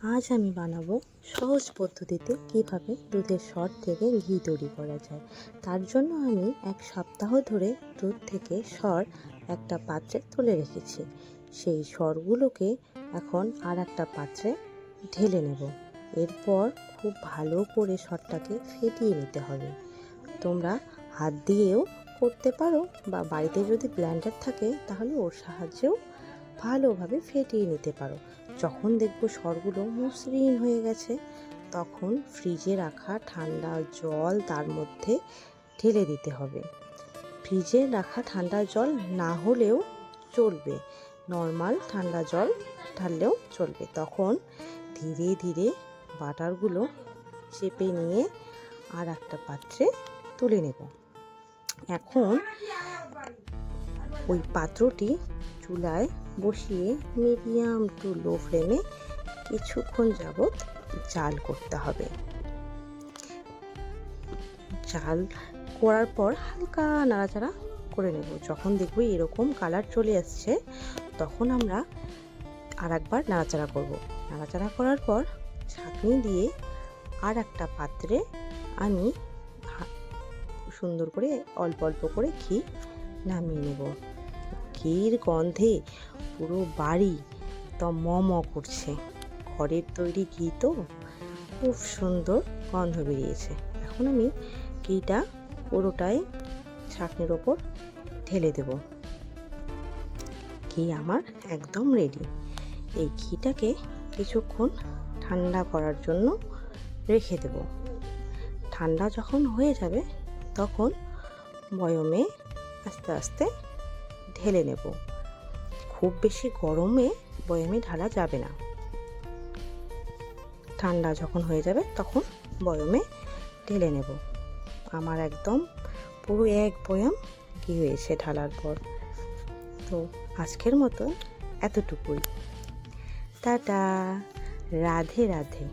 আজ আমি বানাবো সহজ পদ্ধতিতে কিভাবে দুধের সর থেকে ঘি তৈরি করা যায়। তার জন্য আমি এক সপ্তাহ ধরে দুধ থেকে সর একটা পাত্রে তুলে রেখেছি। সেই সরগুলোকে এখন আর একটা পাত্রে ঢেলে নেব। এরপর খুব ভালো করে সরটাকে ফেটিয়ে নিতে হবে। তোমরা হাত দিয়েও করতে পারো বা বাড়িতে যদি ব্লেন্ডার থাকে তাহলে ওর সাহায্যেও ভালোভাবে ফেটিয়ে নিতে পারো। যখন দেখবো সরগুলো মসৃণ হয়ে গেছে তখন ফ্রিজে রাখা ঠান্ডা জল তার মধ্যে ঢেলে দিতে হবে। ফ্রিজে রাখা ঠান্ডা জল না হলেও চলবে, নর্মাল ঠান্ডা জল ঢাললেও চলবে। তখন ধীরে ধীরে বাটারগুলো চেপে নিয়ে আর একটা পাত্রে তুলে নেব। এখন ওই পাত্রটি চুলায় বসিয়ে মিডিয়াম টু লো ফ্লেমে কিছুক্ষণ যাবৎ জাল করতে হবে। জাল করার পর হালকা নাড়াচাড়া করে নেব। যখন দেখব এরকম কালার চলে আসছে তখন আমরা আর একবার নাড়াচাড়া করব। নাড়াচাড়া করার পর ছাঁকনি দিয়ে আর একটা পাত্রে আমি সুন্দর করে অল্প অল্প করে ঘি নামিয়ে নেব। ঘির গন্ধে পুরো বাড়ি তো ম করছে। ঘরের তৈরি ঘি তো খুব সুন্দর গন্ধ বেরিয়েছে। এখন আমি ঘিটা পুরোটাই ছাঁকনির ওপর ঢেলে দেব। ঘি আমার একদম রেডি। এই ঘিটাকে কিছুক্ষণ ঠান্ডা করার জন্য রেখে দেব। ঠান্ডা যখন হয়ে যাবে তখন বয়মে আস্তে আস্তে ঢেলে নেব। খুব বেশি গরমে বয়মে ঢালা যাবে না। ঠান্ডা যখন হয়ে যাবে তখন বয়মে ঢেলে নেব। আমার একদম পুরো এক বয়ম ঘি হয়েছে ঢালার পর। তো আজকের মতো এতটুকুই। টাটা, রাধে রাধে।